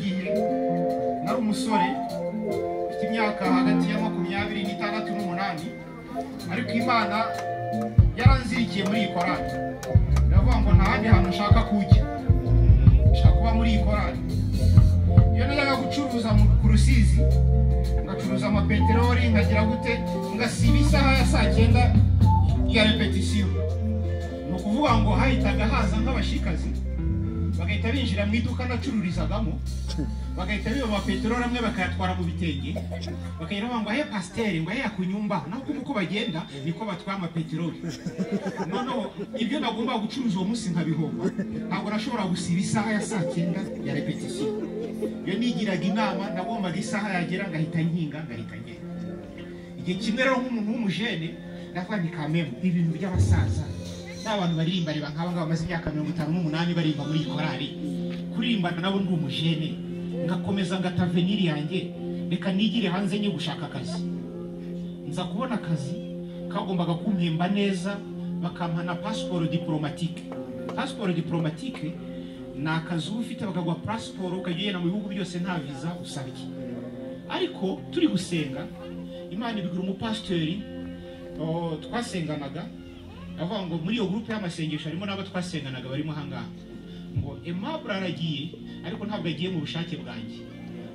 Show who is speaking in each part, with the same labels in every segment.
Speaker 1: gihe nari umusore ufite imyaka hagati ya 26 n'8, ariko Imana yaranzirikiye muri iyi korali. Ndavuga ngo nta handi hantu nshaka kujya, nshaka kuba muri iyi korali. Iyo najyaga gucuruza ku Rusizi, ngacuruza amapeteroli, ngagira gute, ngasiba isaha ya saa 9 ya repetition. Ni ukuvuga ngo hahitaga haza nk'abashikazi bagahita binjira mu iduka nacururizagamo, bagahita biba amapeteroli amwe bakayatwara mu bitenge, bakagenda bavuga ngo ahe pasiteri, ngo ahe yakunyumba, naho uko bagenda niko batwara amapeteroli. Noneho ibyo nagomba gucuruza uwo munsi nkabihomba, ntabwo nashobora gusiba isaha ya saa 9 ya repetition. Iyo nigiraga inama nagombaga isaha yagera ngahita nkinga, ngahita ngenda. Igihe kimwe rero nk'umuntu w'umujene ndavuga ni kamemo ibintu by'abasaza n'abantu baririmba reba nk'aba ngaba bamaze imyaka 58 barimba muri korali, kurimbana nabo ndi umujene, ngakomeza ngata avenir yanjye, reka nigire hanze nye gushaka akazi. Nza kubona akazi kagombaga kumpemba neza, bakampa na passeport diplomatique. Passeport diplomatique ni akazi ufite bakagwa passport ukagenda mu bihugu byose nta visa usabye. Ariko turi gusenga Imana ibigura umupasiteri twasenganaga, avuga ngo muri iyo groupe y'amasengesho harimo nabo twasenganaga barimo hangaha, ngo Aimable aragiye ariko ntabwo agiye mu bushake bwanjye,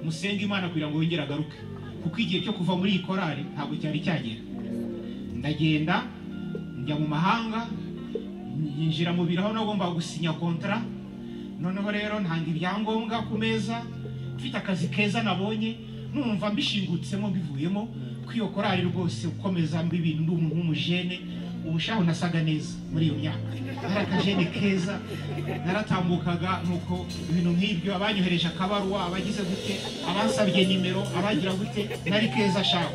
Speaker 1: musenga Imana kugira ngo yongere agaruke, kuko igihe cyo kuva muri iyi korali ntabwo cyari cyagera. Ndagenda njya mu mahanga, yinjira mu biro aho nagomba gusinya contrat. Noneho rero ntanga ibyangombwa ku meza, mfite akazi keza nabonye, numva mbishingutsemo mbivuyemo kwiyo korali rwose ukomeza mbibintu ndi umuntu w'umujene. Ubushaho nasaga neza muri iyo myaka, narakajene keza, naratambukaga nuko ibintu nk'ibyo, abanyohereje akabaruwa, abagize gute, abansabye nimero, abagira gute, nari keza shaka.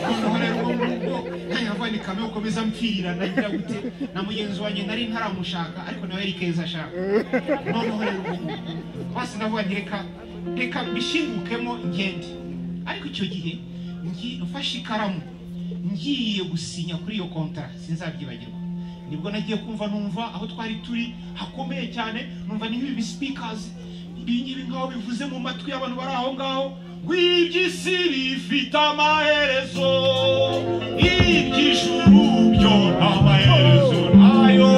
Speaker 1: Noneho rero ngo ntayavuga ni kamwe ukomeza mpfirira nagira gute, na mugenzi wanjye nari ntaramushaka ariko nawe yari keza shaka. Noneho rero basi ndavuga nti reka bishingukemo ngende. Ariko icyo gihe mfashe ikaramu ngiye gusinya kuri iyo contrat, sinzabyibagirwa. Nibwo nagiye kumva, numva aho twari turi hakomeye cyane, numva ni nk'ibi speakers ibingibi ngaho bivuze mu matwi y'abantu bari aho ngaho, ngo iby'isi bifite amaherezo, iby'ijuru byo nta maherezo nayo,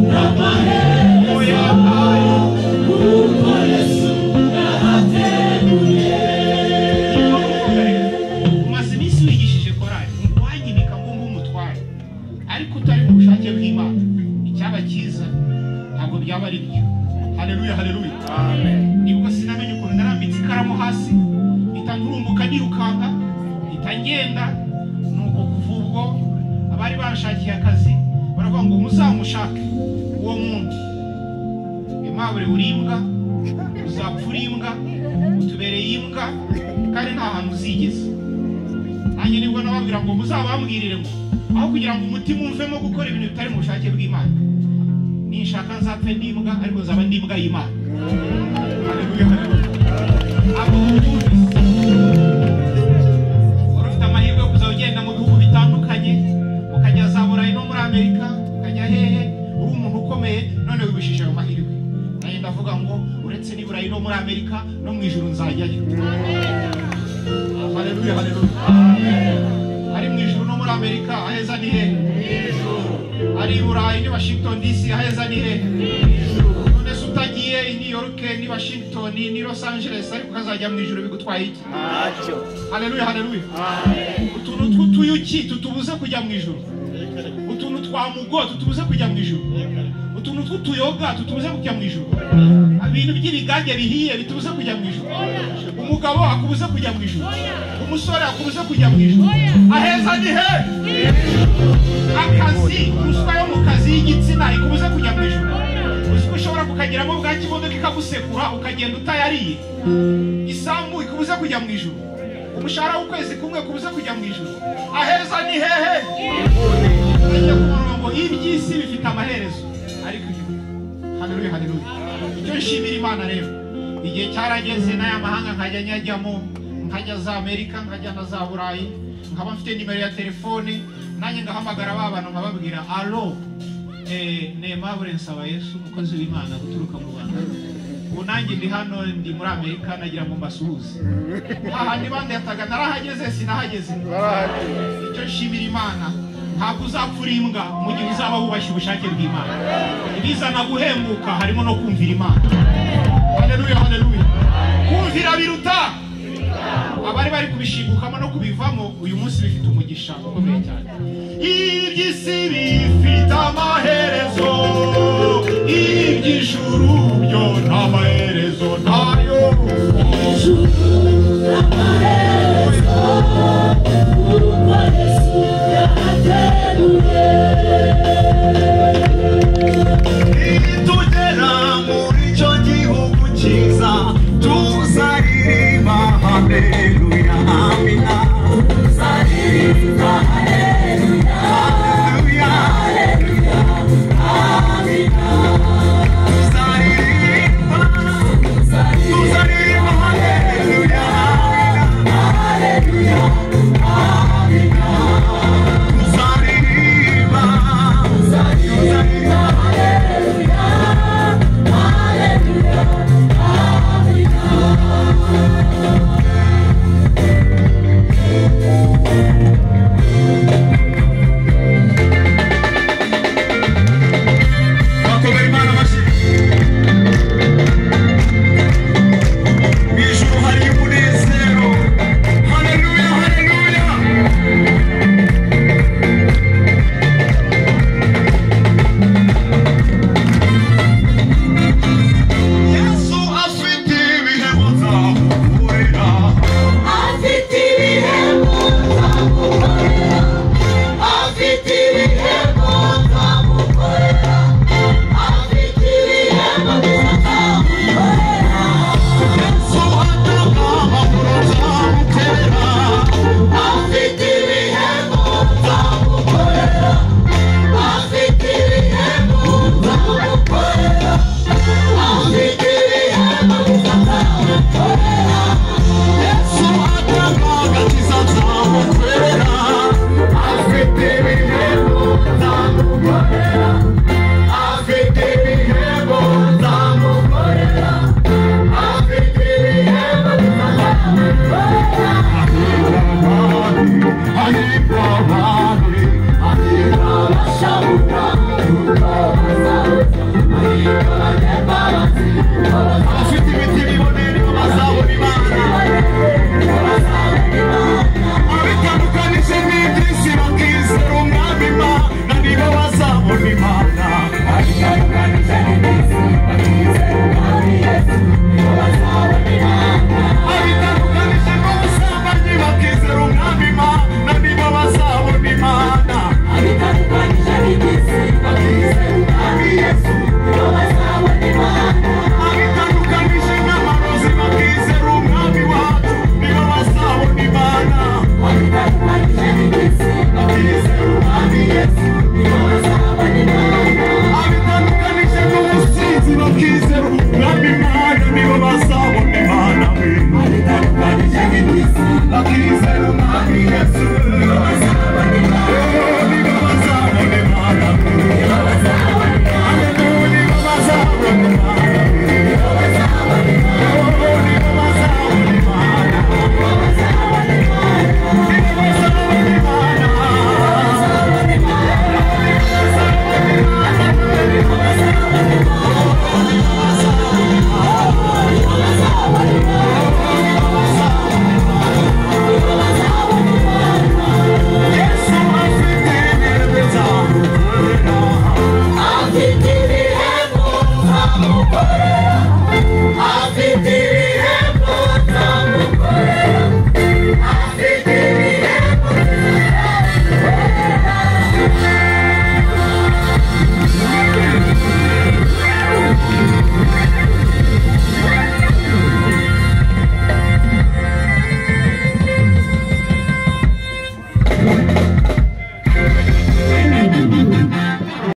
Speaker 1: nta maherezo yayo, kuko Yesu yahateguye. Ariko utari mu bushake bw'Imana icyaba cyiza ntabwo byaba ari byo. Haleluya, haleluya, amen. Nibwo sinamenye ukuntu narambitse ikaramu hasi, itanturumbuka nirukanka, itangenda. Nuko kuva ubwo abari banshakiye akazi baravuga ngo muzamushake uwo muntu, Aimable urimbwa, uzapfura imbwa, utubereye imbwa, kandi nta hantu uzigeze. Nanjye nibwo nababwira ngo muzabambwirire ngo aho kugira ngo umutima umvemo gukora ibintu bitari mu bushake bw'Imana, ninshaka nzapfe ndimbwa ariko nzaba ndimbwa y'Imana. Haleluya, haleluya. Urufite amahirwe yo kuzagenda mu bihugu bitandukanye, ukajya za Burayi no muri Amerika, ukajya hehe, uri umuntu ukomeye, none wibishije ayo mahirwe. Naye ndavuga ngo uretse ni Burayi no muri Amerika, no mu ijuru nzajyayo. Haleluya, haleluya, amen. Ari mu ijuru no muri Amerika aheza ni hehe? Ari i Burayi ni Washington DC aheza ni hehe? None se utagiye i New York ni Washington ni Los Angeles ariko ukazajya mu ijuru bigutwaye iki? Ntacyo. Haleluya, haleluya, amen. Utuntu tw'utuyuki tutubuze kujya mu ijuru, utuntu twa mugo tutubuze kujya mu ijuru, utuntu tw'utuyoga tutubuze kujya mu ijuru, ibintu by'ibigage bihiye bitubuze kujya mu ijuru, umugabo akubuze kujya mu ijuru, umusore akubuze kujya mu ijuru. Aheza ni he? Akazi, ruswa yo mu kazi y'igitsina ikubuze kujya mu ijuru. Uziko ushobora kukageramo bwa kimodoka ikagusekura ukagenda utayariye. Isambu ikubuze kujya mu ijuru, umushahara w'ukwezi kumwe kubuze kujya mu ijuru. Aheza ni hehe? Ajya ku murongo y'iby'isi bifite amaherezo, ariko haleluya, haleluya. Icyo nshimira Imana rero, igihe cyarageze n'aya mahanga nkajya nyajyamo, nkajya za Amerika, nkajya na za Burayi, nkaba mfite nimero ya telefone, nanjye ngahamagara abantu nkababwira alo, ni Aimable Nsaba Yesu, umukozi w'Imana guturuka mu Rwanda. Unange ndi hano ndi muri Amerika nagira ngo mbasuhuze. Hahandi bande yataga narahageze sinahageze. Icyo nshimira Imana ntabwo uzapfura imbwa mu gihe uzaba wubashye ubushake bw'Imana. Ibizana guhembuka harimo no kumvira Imana. Haleluya haleluya. Kumvira biruta abari bari kubishingukamo no kubivamo uyu munsi bifite umugisha ukomeye cyane. Iby'isi bifite amaherezo, iby'ijuru byo nta maherezo ntayo. Ijuru n'amaherezo kuko Yesu yahateruye. Nitugera muri icyo gihugu cyiza tuzaririmba haleluya amina. Tuzaririmba haleluya haleluya haleluya amina. Tuzaririmba haleluya haleluya amina. Tuzaririmba haleluya haleluya Afite